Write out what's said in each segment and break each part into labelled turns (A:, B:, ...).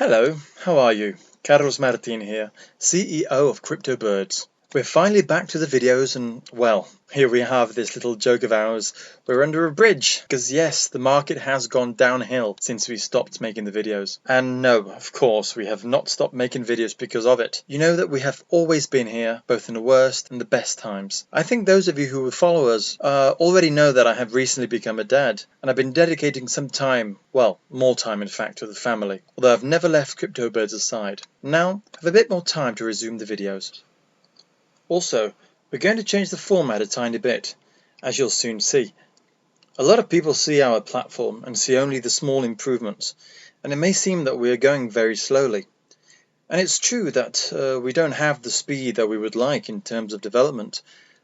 A: Hello, how are you? Carlos Martin here, CEO of CryptoBirds. We're finally back to the videos and, well, here we have this little joke of ours. We're under a bridge, because yes, the market has gone downhill since we stopped making the videos. And no, of course, we have not stopped making videos because of it. You know that we have always been here, both in the worst and the best times. I think those of you who will follow us already know that I have recently become a dad, and I've been dedicating some time, well, more time in fact, to the family, although I've never left CryptoBirds aside. Now, I have a bit more time to resume the videos. Also, we're going to change the format a tiny bit, as you'll soon see. A lot of people see our platform and see only the small improvements, and it may seem that we are going very slowly. And it's true that we don't have the speed that we would like in terms of development,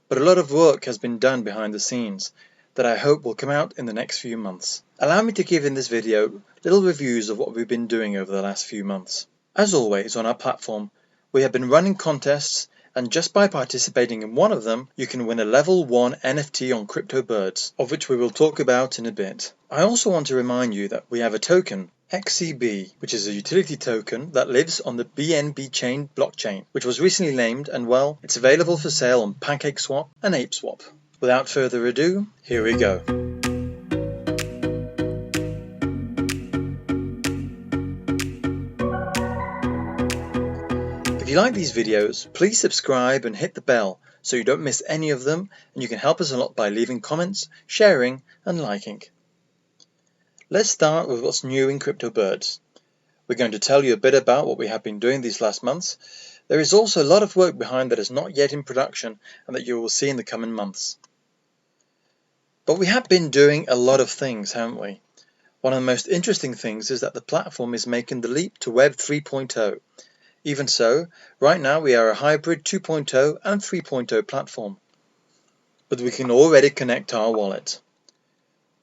A: but a lot of work has been done behind the scenes that I hope will come out in the next few months. Allow me to give in this video little reviews of what we've been doing over the last few months. As always on our platform, we have been running contests, and just by participating in one of them, you can win a level 1 NFT on CryptoBirds, of which we will talk about in a bit. I also want to remind you that we have a token, XCB, which is a utility token that lives on the BNB chain blockchain, which was recently named, and well, it's available for sale on Pancakeswap and ApeSwap. Without further ado, here we go. If you like these videos, please subscribe and hit the bell so you don't miss any of them, and you can help us a lot by leaving comments, sharing and liking. Let's start with what's new in CryptoBirds. We're going to tell you a bit about what we have been doing these last months. There is also a lot of work behind that is not yet in production and that you will see in the coming months. But we have been doing a lot of things, haven't we? One of the most interesting things is that the platform is making the leap to Web 3.0. Even so, right now we are a hybrid 2.0 and 3.0 platform. But we can already connect our wallet.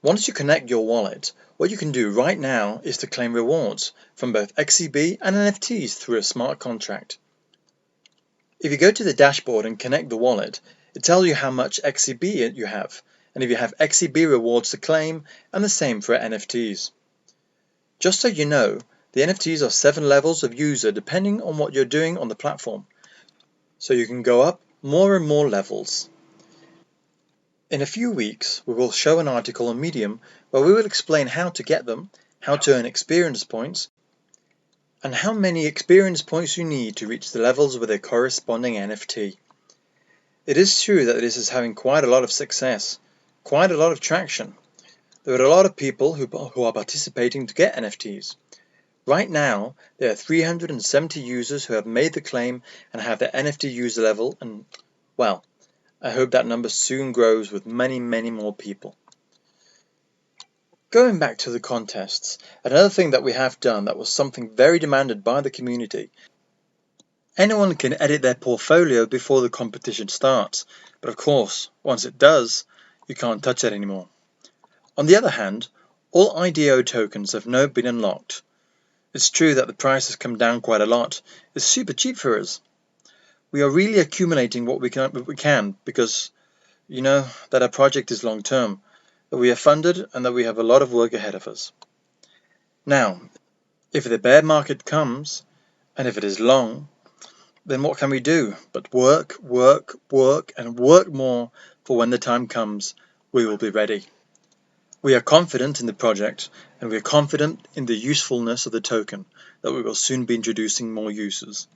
A: Once you connect your wallet, what you can do right now is to claim rewards from both XCB and NFTs through a smart contract. If you go to the dashboard and connect the wallet, it tells you how much XCB you have, and if you have XCB rewards to claim, and the same for NFTs. Just so you know, the NFTs are 7 levels of user depending on what you're doing on the platform, so you can go up more and more levels. In a few weeks, we will show an article on Medium where we will explain how to get them, how to earn experience points, and how many experience points you need to reach the levels with a corresponding NFT. It is true that this is having quite a lot of success, quite a lot of traction. There are a lot of people who are participating to get NFTs. Right now, there are 370 users who have made the claim and have their NFT user level, and, well, I hope that number soon grows with many, many more people. Going back to the contests, another thing that we have done that was something very demanded by the community. Anyone can edit their portfolio before the competition starts, but of course, once it does, you can't touch it anymore. On the other hand, all IDO tokens have now been unlocked. It's true that the price has come down quite a lot. It's super cheap for us. We are really accumulating what we can because you know that our project is long term, that we are funded and that we have a lot of work ahead of us. Now, if the bear market comes, and if it is long, then what can we do but work, and work more for when the time comes, we will be ready. We are confident in the project, and we are confident in the usefulness of the token, that we will soon be introducing more users.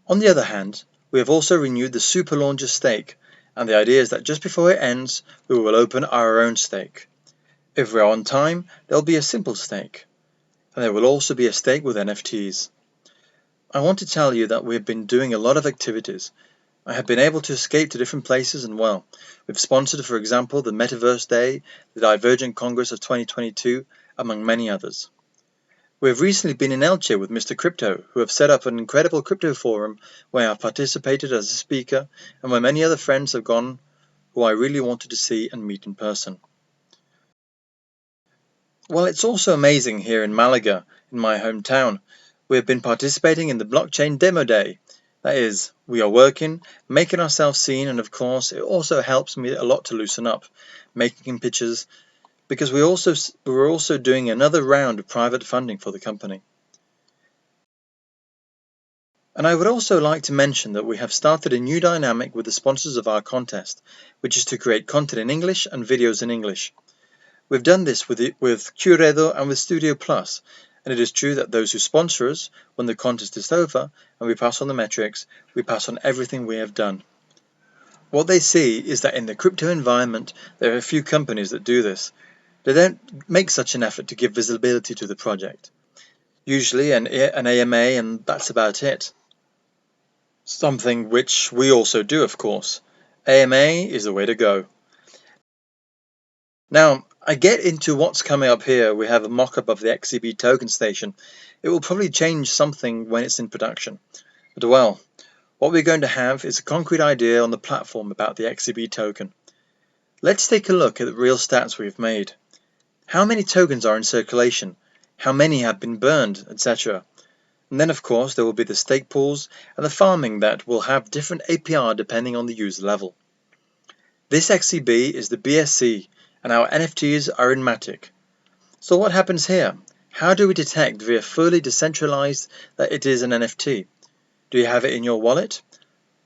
A: On the other hand, we have also renewed the Super Launcher stake, and the idea is that just before it ends, we will open our own stake. If we are on time, there will be a simple stake, and there will also be a stake with NFTs. I want to tell you that we have been doing a lot of activities. I have been able to escape to different places, and well, we've sponsored, for example, the Metaverse Day, the Divergent Congress of 2022, among many others. We have recently been in Elche with Mr. Crypto, who have set up an incredible crypto forum where I have participated as a speaker, and where many other friends have gone who I really wanted to see and meet in person. Well, it's also amazing here in Malaga, in my hometown. We have been participating in the Blockchain Demo Day. That is, we are working, making ourselves seen, and of course it also helps me a lot to loosen up, making pictures, because we're also doing another round of private funding for the company. And I would also like to mention that we have started a new dynamic with the sponsors of our contest, which is to create content in English and videos in English. We've done this with Curedo and with Studio Plus, and it is true that those who sponsor us, when the contest is over and we pass on the metrics, we pass on everything we have done. What they see is that in the crypto environment, there are a few companies that do this. They don't make such an effort to give visibility to the project. Usually an AMA, and that's about it. Something which we also do, of course. AMA is the way to go. Now, I get into what's coming up here. We have a mock-up of the XCB Token Station. It will probably change something when it's in production. But well, what we're going to have is a concrete idea on the platform about the XCB token. Let's take a look at the real stats we've made. How many tokens are in circulation? How many have been burned, etc. And then of course there will be the stake pools and the farming that will have different APR depending on the user level. This XCB is the BSC and our NFTs are in Matic. So what happens here? How do we detect via fully decentralized that it is an NFT? Do you have it in your wallet?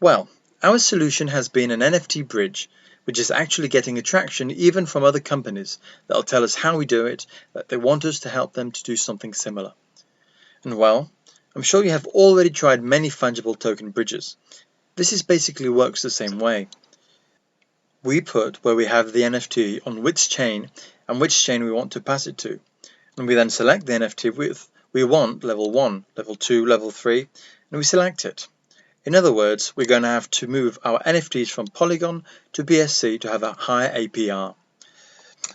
A: Well, our solution has been an NFT bridge, which is actually getting attraction even from other companies that will tell us how we do it, that they want us to help them to do something similar. And well, I'm sure you have already tried many fungible token bridges. This basically works the same way. We put where we have the NFT on which chain and which chain we want to pass it to. And we then select the NFT we want level 1, level 2, level 3, and we select it. In other words, we're going to have to move our NFTs from Polygon to BSC to have a higher APR.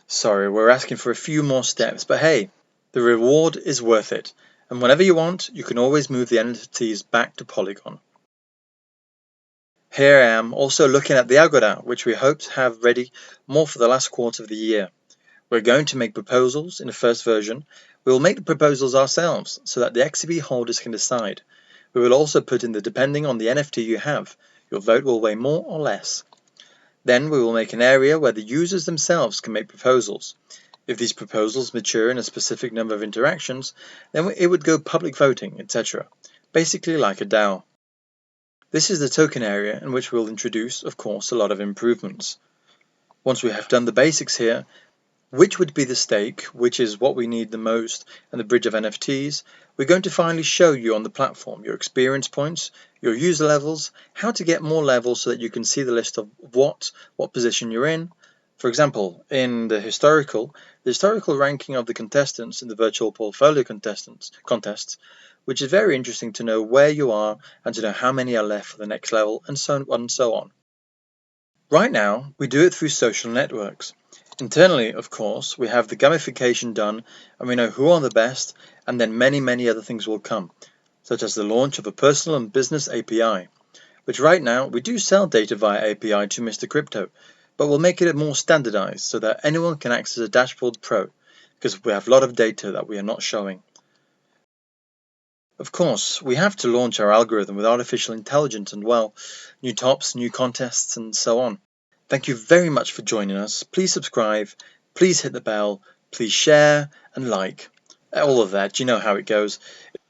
A: Sorry, we're asking for a few more steps, but hey, the reward is worth it. And whenever you want, you can always move the NFTs back to Polygon. Here I am also looking at the Agora, which we hope to have ready more for the last quarter of the year. We're going to make proposals in the first version. We will make the proposals ourselves so that the XCB holders can decide. We will also put in the depending on the NFT you have. Your vote will weigh more or less. Then we will make an area where the users themselves can make proposals. If these proposals mature in a specific number of interactions, then it would go public voting, etc. Basically like a DAO. This is the token area in which we'll introduce, of course, a lot of improvements. Once we have done the basics here, which would be the stake, which is what we need the most, and the bridge of NFTs, we're going to finally show you on the platform your experience points, your user levels, how to get more levels so that you can see the list of what position you're in. For example, in the historical ranking of the contestants in the virtual portfolio contests, which is very interesting to know where you are and to know how many are left for the next level, and so on and so on. Right now, we do it through social networks. Internally, of course, we have the gamification done and we know who are the best, and then many other things will come, such as the launch of a personal and business API, which right now we do sell data via API to Mr. Crypto, but we'll make it more standardized so that anyone can access a dashboard pro, because we have a lot of data that we are not showing. Of course, we have to launch our algorithm with artificial intelligence and, well, new tops, new contests, and so on. Thank you very much for joining us. Please subscribe, please hit the bell, please share and like. All of that, you know how it goes.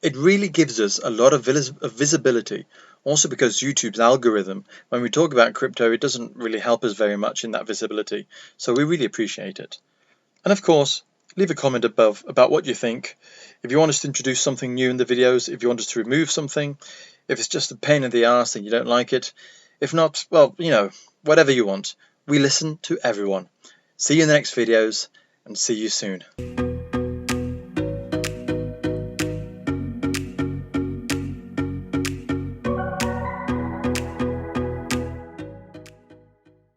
A: It really gives us a lot of visibility. Also because YouTube's algorithm, when we talk about crypto, it doesn't really help us very much in that visibility. So we really appreciate it. And of course, leave a comment above about what you think. If you want us to introduce something new in the videos, if you want us to remove something, if it's just a pain in the arse and you don't like it. If not, well, whatever you want. We listen to everyone. See you in the next videos and see you soon.